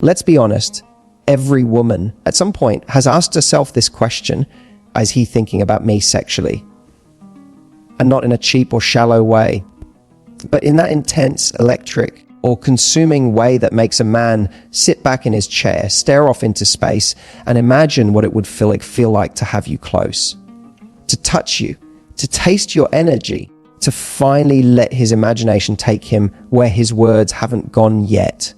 Let's be honest, every woman at some point has asked herself this question: is he thinking about me sexually? And not in a cheap or shallow way, but in that intense, electric, or consuming way that makes a man sit back in his chair, stare off into space, and imagine what it would feel like to have you close, to touch you, to taste your energy, to finally let his imagination take him where his words haven't gone yet.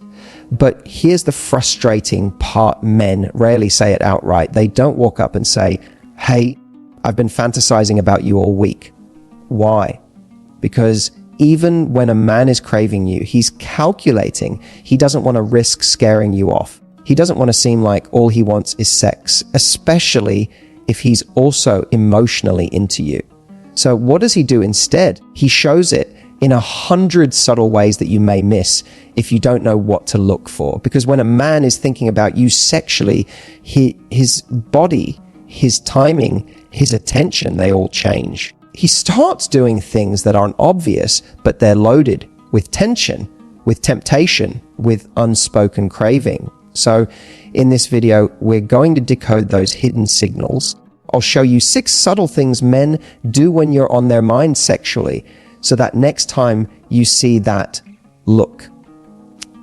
But here's the frustrating part: men rarely say it outright. They don't walk up and say, "Hey, I've been fantasizing about you all week." Why? Because even when a man is craving you, he's calculating. He doesn't want to risk scaring you off. He doesn't want to seem like all he wants is sex, especially if he's also emotionally into you. So what does he do instead? He shows it in 100 subtle ways that you may miss if you don't know what to look for. Because when a man is thinking about you sexually, his body, his timing, his attention, they all change. He starts doing things that aren't obvious, but they're loaded with tension, with temptation, with unspoken craving. So in this video, we're going to decode those hidden signals. I'll show you 6 subtle things men do when you're on their mind sexually, so that next time you see that look,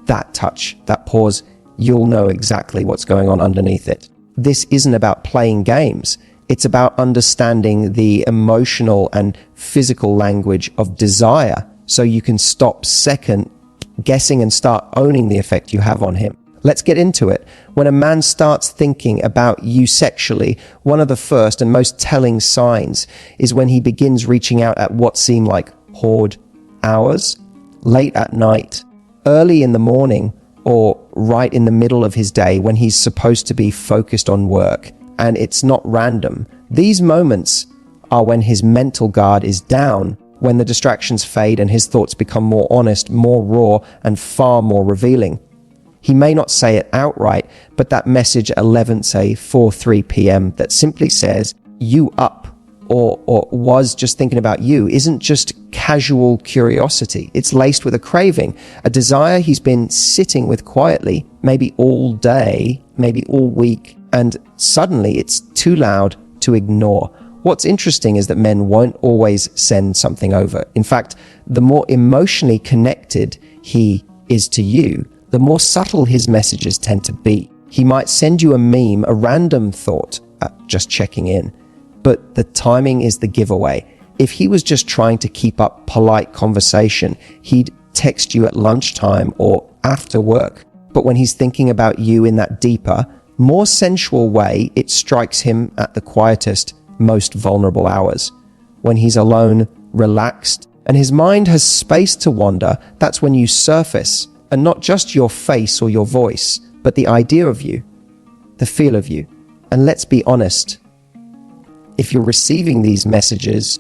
that touch, that pause, you'll know exactly what's going on underneath it. This isn't about playing games. It's about understanding the emotional and physical language of desire, so you can stop second guessing and start owning the effect you have on him. Let's get into it. When a man starts thinking about you sexually, one of the first and most telling signs is when he begins reaching out at what seem like hoard hours, late at night, early in the morning, or right in the middle of his day when he's supposed to be focused on work. And it's not random. These moments are when his mental guard is down, when the distractions fade and his thoughts become more honest, more raw, and far more revealing. He may not say it outright, but that message at 4:03 p.m. that simply says, "You up," or "was just thinking about you," isn't just casual curiosity. It's laced with a craving, a desire he's been sitting with quietly, maybe all day, maybe all week, and suddenly it's too loud to ignore. What's interesting is that men won't always send something over. In fact, the more emotionally connected he is to you, the more subtle his messages tend to be. He might send you a meme, a random thought, just checking in, but the timing is the giveaway. If he was just trying to keep up polite conversation, he'd text you at lunchtime or after work. But when he's thinking about you in that deeper, more sensual way, it strikes him at the quietest, most vulnerable hours. When he's alone, relaxed, and his mind has space to wander, that's when you surface, and not just your face or your voice, but the idea of you, the feel of you. And let's be honest, if you're receiving these messages,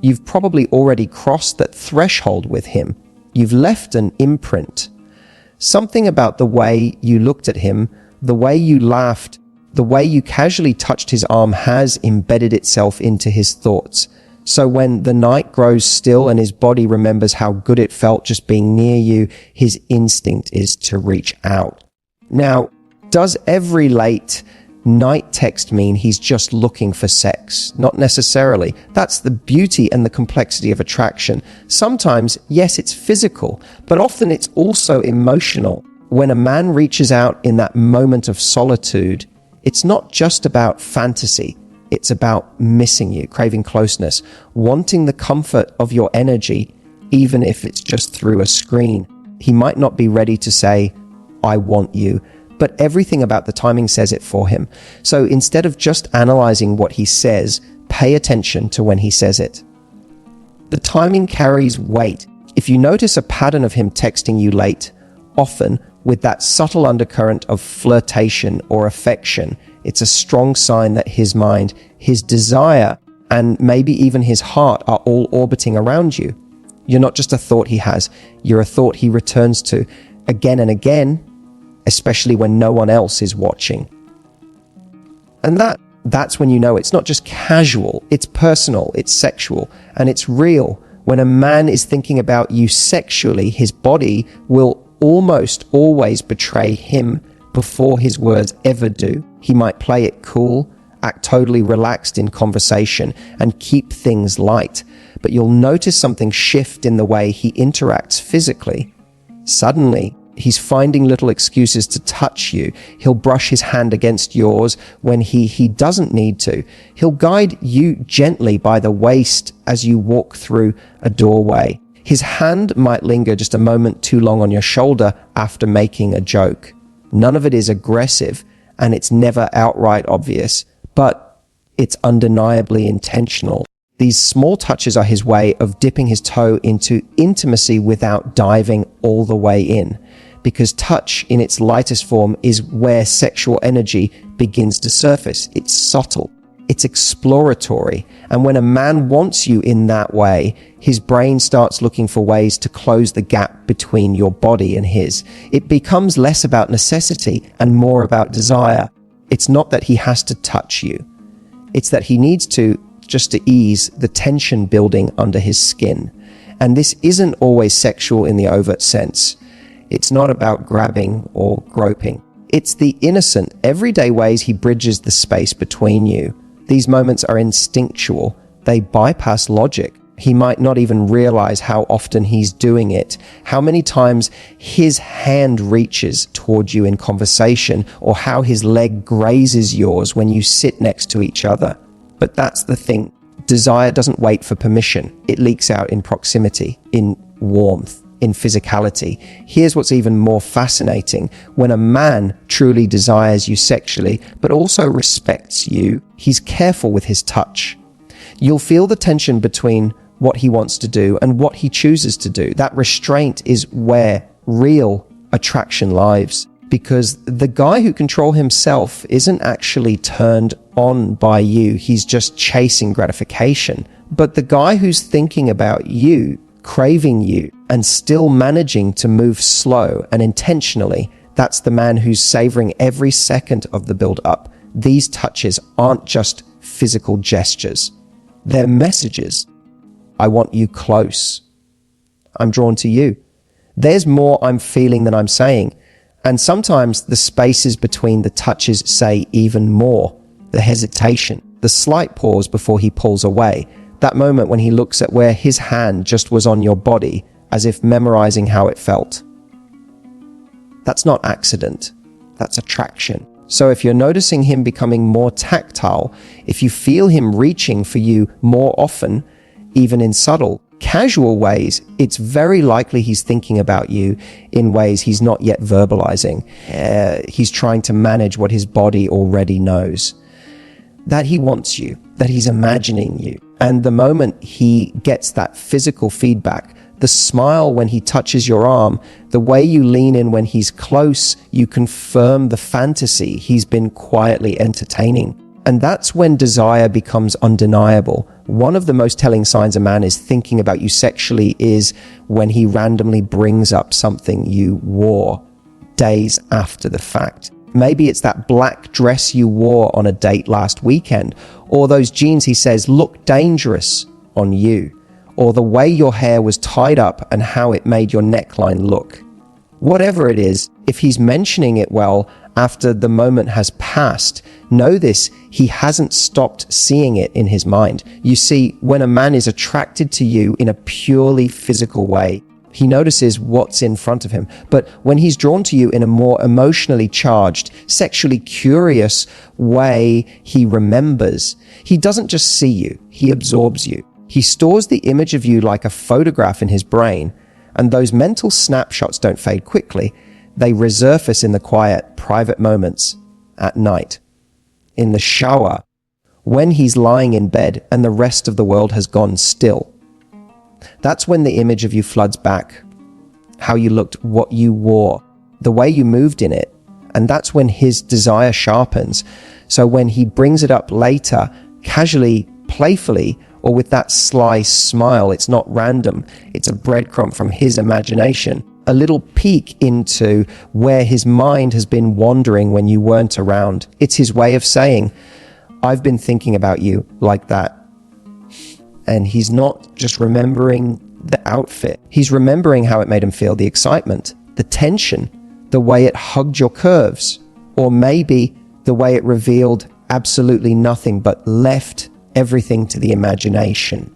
you've probably already crossed that threshold with him. You've left an imprint. Something about the way you looked at him, the way you laughed, the way you casually touched his arm has embedded itself into his thoughts. So when the night grows still and his body remembers how good it felt just being near you, his instinct is to reach out. Now, does every late night text mean he's just looking for sex? Not necessarily. That's the beauty and the complexity of attraction. Sometimes, yes, it's physical, but often it's also emotional. When a man reaches out in that moment of solitude, it's not just about fantasy. It's about missing you, craving closeness, wanting the comfort of your energy, even if it's just through a screen. He might not be ready to say, "I want you," but everything about the timing says it for him. So instead of just analyzing what he says, pay attention to when he says it. The timing carries weight. If you notice a pattern of him texting you late, often with that subtle undercurrent of flirtation or affection, it's a strong sign that his mind, his desire, and maybe even his heart are all orbiting around you. You're not just a thought he has, you're a thought he returns to again and again, especially when no one else is watching. And that's when you know it's not just casual, it's personal, it's sexual, and it's real. When a man is thinking about you sexually, his body will almost always betray him before his words ever do. He might play it cool, act totally relaxed in conversation, and keep things light. But you'll notice something shift in the way he interacts physically. Suddenly, he's finding little excuses to touch you. He'll brush his hand against yours when he doesn't need to. He'll guide you gently by the waist as you walk through a doorway. His hand might linger just a moment too long on your shoulder after making a joke. None of it is aggressive, and it's never outright obvious, but it's undeniably intentional. These small touches are his way of dipping his toe into intimacy without diving all the way in. Because touch in its lightest form is where sexual energy begins to surface. It's subtle, it's exploratory, and when a man wants you in that way, his brain starts looking for ways to close the gap between your body and his. It becomes less about necessity and more about desire. It's not that he has to touch you. It's that he needs to, just to ease the tension building under his skin. And this isn't always sexual in the overt sense. It's not about grabbing or groping. It's the innocent, everyday ways he bridges the space between you. These moments are instinctual. They bypass logic. He might not even realize how often he's doing it, how many times his hand reaches toward you in conversation, or how his leg grazes yours when you sit next to each other. But that's the thing. Desire doesn't wait for permission. It leaks out in proximity, in warmth, in physicality. Here's what's even more fascinating. When a man truly desires you sexually, but also respects you, he's careful with his touch. You'll feel the tension between what he wants to do and what he chooses to do. That restraint is where real attraction lies. Because the guy who controls himself isn't actually turned on by you. He's just chasing gratification. But the guy who's thinking about you, craving you, and still managing to move slow and intentionally, that's the man who's savoring every second of the build-up. These touches aren't just physical gestures. They're messages. I want you close. I'm drawn to you. There's more I'm feeling than I'm saying. And sometimes the spaces between the touches say even more. The hesitation, the slight pause before he pulls away, that moment when he looks at where his hand just was on your body, as if memorizing how it felt. That's not accident. That's attraction. So if you're noticing him becoming more tactile, if you feel him reaching for you more often, even in subtle, casual ways, it's very likely he's thinking about you in ways he's not yet verbalizing. He's trying to manage what his body already knows. That he wants you, that he's imagining you. And the moment he gets that physical feedback, the smile when he touches your arm, the way you lean in when he's close, you confirm the fantasy he's been quietly entertaining. And that's when desire becomes undeniable. One of the most telling signs a man is thinking about you sexually is when he randomly brings up something you wore days after the fact. Maybe it's that black dress you wore on a date last weekend, or those jeans he says look dangerous on you, or the way your hair was tied up and how it made your neckline look. Whatever it is, if he's mentioning it well after the moment has passed, know this, he hasn't stopped seeing it in his mind. You see, when a man is attracted to you in a purely physical way, he notices what's in front of him. But when he's drawn to you in a more emotionally charged, sexually curious way, he remembers. He doesn't just see you, he absorbs you. He stores the image of you like a photograph in his brain, and those mental snapshots don't fade quickly. They resurface in the quiet, private moments, at night, in the shower, when he's lying in bed and the rest of the world has gone still. That's when the image of you floods back, how you looked, what you wore, the way you moved in it, and that's when his desire sharpens. So when he brings it up later, casually, playfully, or with that sly smile, it's not random, it's a breadcrumb from his imagination, a little peek into where his mind has been wandering when you weren't around. It's his way of saying, I've been thinking about you like that. And he's not just remembering the outfit. He's remembering how it made him feel, the excitement, the tension, the way it hugged your curves, or maybe the way it revealed absolutely nothing but left everything to the imagination.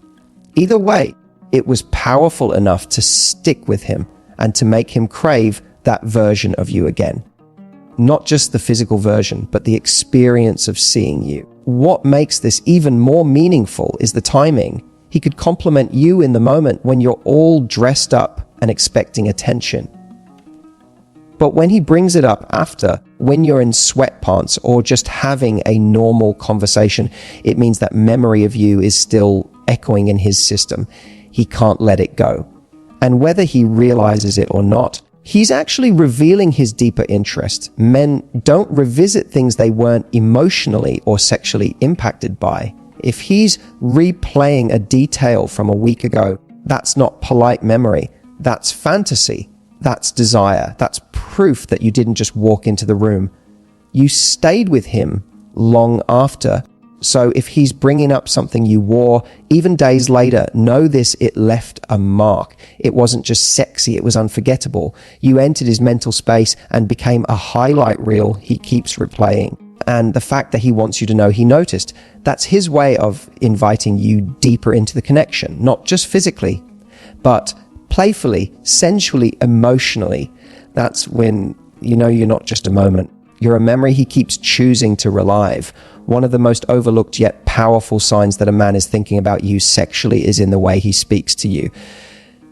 Either way, it was powerful enough to stick with him and to make him crave that version of you again. Not just the physical version, but the experience of seeing you. What makes this even more meaningful is the timing. He could compliment you in the moment when you're all dressed up and expecting attention. But when he brings it up after, when you're in sweatpants or just having a normal conversation, it means that memory of you is still echoing in his system. He can't let it go. And whether he realizes it or not, he's actually revealing his deeper interest. Men don't revisit things they weren't emotionally or sexually impacted by. If he's replaying a detail from a week ago, that's not polite memory. That's fantasy. That's desire. That's proof that you didn't just walk into the room. You stayed with him long after. So if he's bringing up something you wore, even days later, know this, it left a mark. It wasn't just sexy, it was unforgettable. You entered his mental space and became a highlight reel he keeps replaying. And the fact that he wants you to know he noticed, that's his way of inviting you deeper into the connection, not just physically, but playfully, sensually, emotionally. That's when you know you're not just a moment. You're a memory he keeps choosing to relive. One of the most overlooked yet powerful signs that a man is thinking about you sexually is in the way he speaks to you.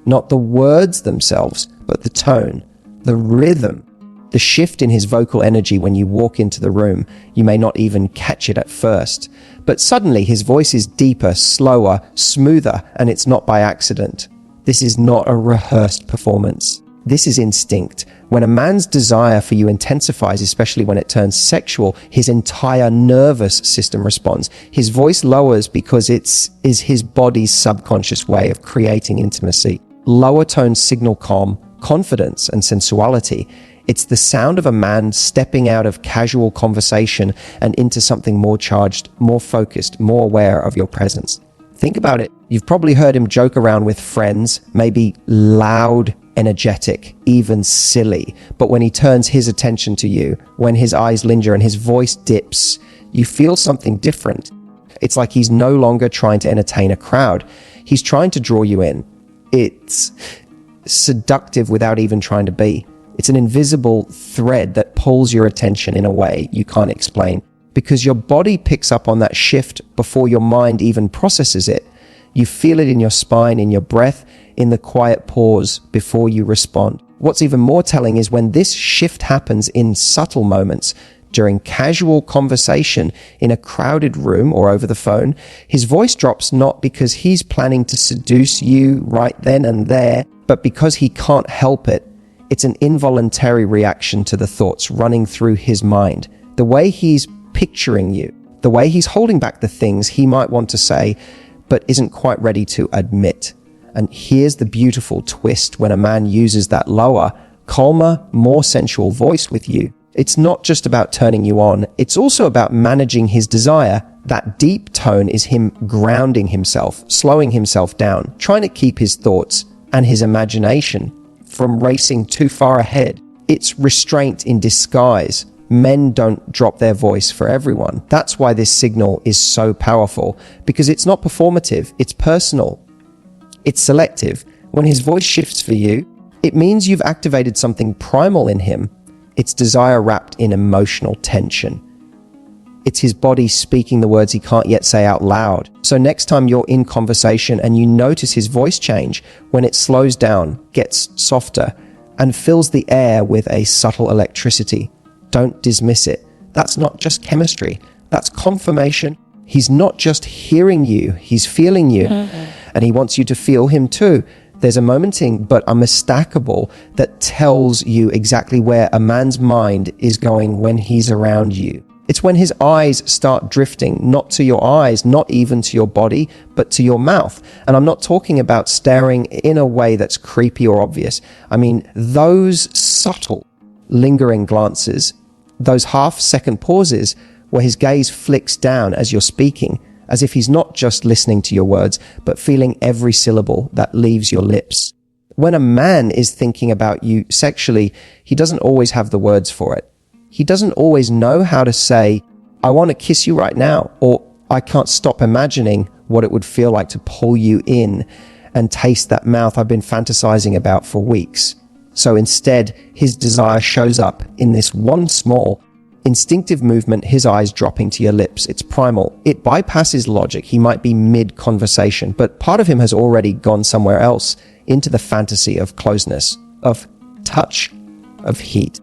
Not the words themselves, but the tone, the rhythm, the shift in his vocal energy when you walk into the room. You may not even catch it at first, but suddenly his voice is deeper, slower, smoother, and it's not by accident. This is not a rehearsed performance. This is instinct. When a man's desire for you intensifies, especially when it turns sexual, his entire nervous system responds. His voice lowers because is his body's subconscious way of creating intimacy. Lower tones signal calm, confidence, and sensuality. It's the sound of a man stepping out of casual conversation and into something more charged, more focused, more aware of your presence. Think about it. You've probably heard him joke around with friends, maybe loud, energetic, even silly. But when he turns his attention to you, when his eyes linger and his voice dips, you feel something different. It's like he's no longer trying to entertain a crowd. He's trying to draw you in. It's seductive without even trying to be. It's an invisible thread that pulls your attention in a way you can't explain, because your body picks up on that shift before your mind even processes it. You feel it in your spine, in your breath, in the quiet pause before you respond. What's even more telling is when this shift happens in subtle moments, during casual conversation, in a crowded room or over the phone, his voice drops not because he's planning to seduce you right then and there, but because he can't help it. It's an involuntary reaction to the thoughts running through his mind. The way he's picturing you, the way he's holding back the things he might want to say, but isn't quite ready to admit. And here's the beautiful twist when a man uses that lower, calmer, more sensual voice with you. It's not just about turning you on, it's also about managing his desire. That deep tone is him grounding himself, slowing himself down, trying to keep his thoughts and his imagination from racing too far ahead. It's restraint in disguise. Men don't drop their voice for everyone. That's why this signal is so powerful, because it's not performative, it's personal. It's selective. When his voice shifts for you, it means you've activated something primal in him. It's desire wrapped in emotional tension. It's his body speaking the words he can't yet say out loud. So next time you're in conversation and you notice his voice change, when it slows down, gets softer, and fills the air with a subtle electricity, don't dismiss it. That's not just chemistry. That's confirmation. He's not just hearing you, he's feeling you. And he wants you to feel him too. There's a momenting but unmistakable that tells you exactly where a man's mind is going when he's around you. It's when his eyes start drifting, not to your eyes, not even to your body, but to your mouth. And I'm not talking about staring in a way that's creepy or obvious. I mean, those subtle, lingering glances, those half-second pauses where his gaze flicks down as you're speaking, as if he's not just listening to your words, but feeling every syllable that leaves your lips. When a man is thinking about you sexually, he doesn't always have the words for it. He doesn't always know how to say, I want to kiss you right now, or I can't stop imagining what it would feel like to pull you in and taste that mouth I've been fantasizing about for weeks. So instead, his desire shows up in this one small, instinctive movement, his eyes dropping to your lips. It's primal. It bypasses logic. He might be mid-conversation, but part of him has already gone somewhere else, into the fantasy of closeness, of touch, of heat.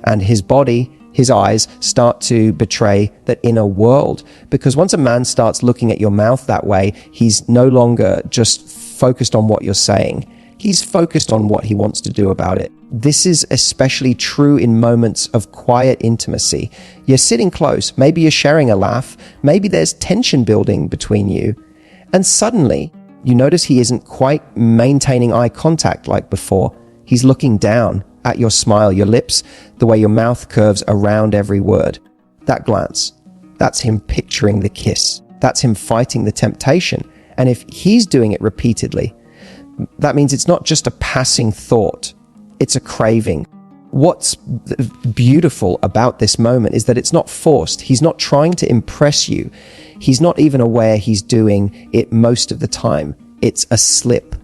And his body, his eyes start to betray that inner world. Because once a man starts looking at your mouth that way, he's no longer just focused on what you're saying. He's focused on what he wants to do about it. This is especially true in moments of quiet intimacy. You're sitting close, maybe you're sharing a laugh, maybe there's tension building between you, and suddenly you notice he isn't quite maintaining eye contact like before. He's looking down at your smile, your lips, the way your mouth curves around every word. That glance, that's him picturing the kiss. That's him fighting the temptation. And if he's doing it repeatedly, that means it's not just a passing thought, it's a craving. What's beautiful about this moment is that it's not forced. He's not trying to impress you. He's not even aware he's doing it most of the time. It's a slip,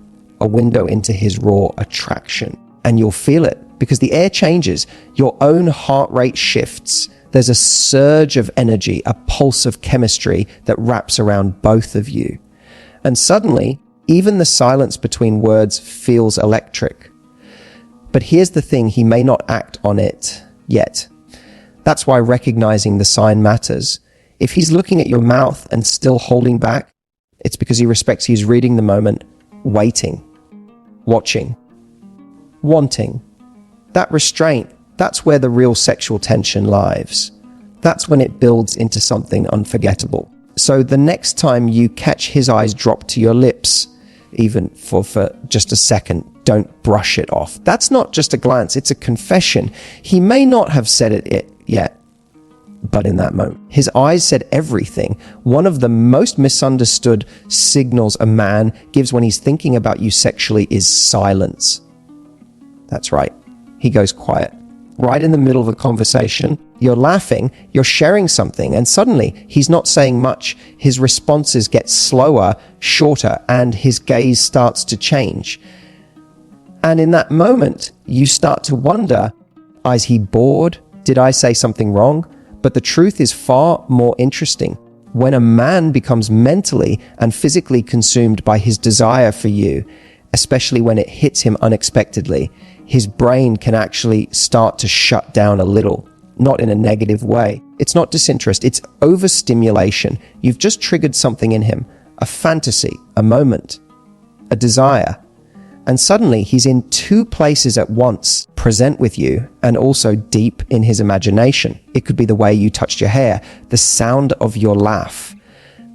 a window into his raw attraction. And you'll feel it because the air changes. Your own heart rate shifts. There's a surge of energy, a pulse of chemistry that wraps around both of you. And suddenly, even the silence between words feels electric. But here's the thing, he may not act on it yet. That's why recognizing the sign matters. If he's looking at your mouth and still holding back, it's because he respects he's reading the moment, waiting, watching, wanting. That restraint, that's where the real sexual tension lies. That's when it builds into something unforgettable. So the next time you catch his eyes drop to your lips, even for just a second, don't brush it off. That's not just a glance, it's a confession. He may not have said it yet, but in that moment, his eyes said everything. One of the most misunderstood signals a man gives when he's thinking about you sexually is silence. That's right, he goes quiet. Right in the middle of a conversation, you're laughing, you're sharing something, and suddenly he's not saying much. His responses get slower, shorter, and his gaze starts to change. And in that moment, you start to wonder, is he bored? Did I say something wrong? But the truth is far more interesting. When a man becomes mentally and physically consumed by his desire for you, especially when it hits him unexpectedly, his brain can actually start to shut down a little, not in a negative way. It's not disinterest, it's overstimulation. You've just triggered something in him, a fantasy, a moment, a desire. And suddenly he's in two places at once, present with you and also deep in his imagination. It could be the way you touched your hair, the sound of your laugh,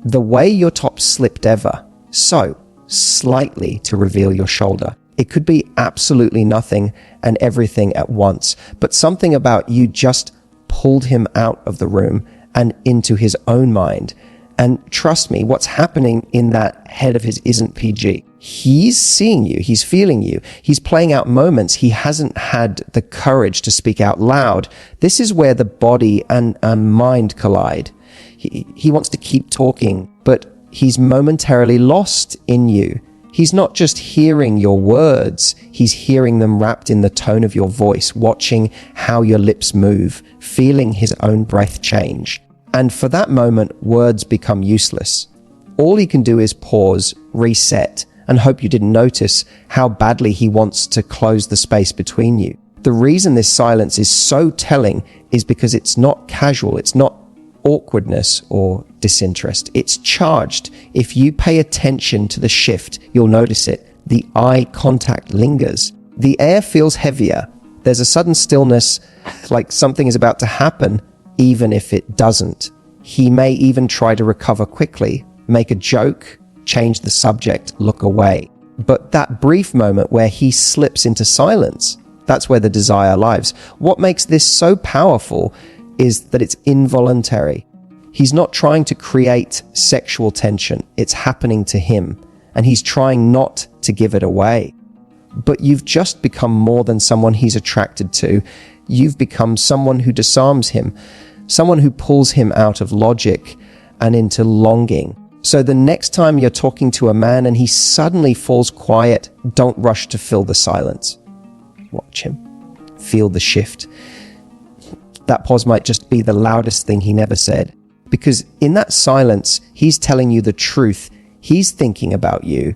the way your top slipped ever so slightly to reveal your shoulder. It could be absolutely nothing and everything at once, but something about you just pulled him out of the room and into his own mind. And trust me, what's happening in that head of his isn't PG. He's seeing you, he's feeling you, he's playing out moments he hasn't had the courage to speak out loud. This is where the body and mind collide. He wants to keep talking, but he's momentarily lost in you. He's not just hearing your words, he's hearing them wrapped in the tone of your voice, watching how your lips move, feeling his own breath change. And for that moment, words become useless. All he can do is pause, reset, and hope you didn't notice how badly he wants to close the space between you. The reason this silence is so telling is because it's not casual, it's not awkwardness or disinterest. It's charged. If you pay attention to the shift, you'll notice it. The eye contact lingers. The air feels heavier. There's a sudden stillness, like something is about to happen, even if it doesn't. He may even try to recover quickly, make a joke, change the subject, look away. But that brief moment where he slips into silence, that's where the desire lives. What makes this so powerful is that it's involuntary. He's not trying to create sexual tension. It's happening to him, and he's trying not to give it away. but you've just become more than someone he's attracted to. You've become someone who disarms him, someone who pulls him out of logic and into longing. So the next time you're talking to a man and he suddenly falls quiet, don't rush to fill the silence. Watch him. Feel the shift. That pause might just be the loudest thing he never said. Because in that silence, he's telling you the truth. He's thinking about you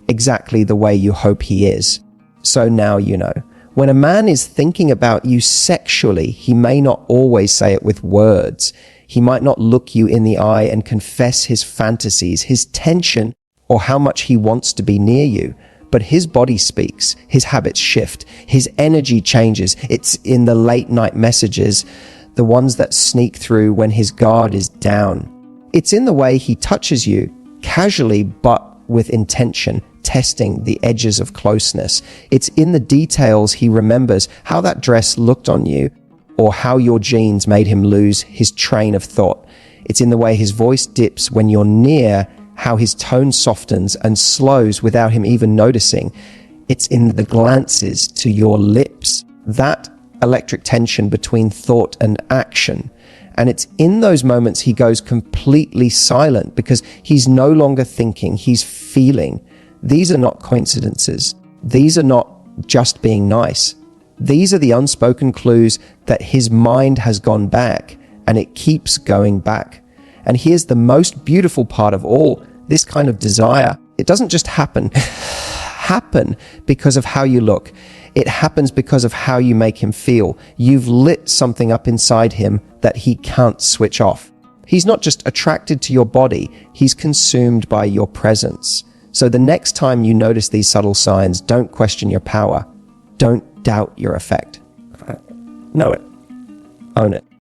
exactly the way you hope he is. So now you know. When a man is thinking about you sexually, he may not always say it with words. He might not look you in the eye and confess his fantasies, his tension, or how much he wants to be near you. But his body speaks, his habits shift, his energy changes. It's in the late night messages, the ones that sneak through when his guard is down. It's in the way he touches you, casually but with intention, testing the edges of closeness. It's in the details he remembers, how that dress looked on you, or how your jeans made him lose his train of thought. It's in the way his voice dips when you're near, how his tone softens and slows without him even noticing. It's in the glances to your lips, that electric tension between thought and action. And it's in those moments he goes completely silent because he's no longer thinking, he's feeling. These are not coincidences. These are not just being nice. These are the unspoken clues that his mind has gone back, and it keeps going back. And here's the most beautiful part of all, this kind of desire. It doesn't just happen because of how you look. It happens because of how you make him feel. You've lit something up inside him that he can't switch off. He's not just attracted to your body, he's consumed by your presence. So the next time you notice these subtle signs, don't question your power. Don't doubt your effect. Know it. Own it.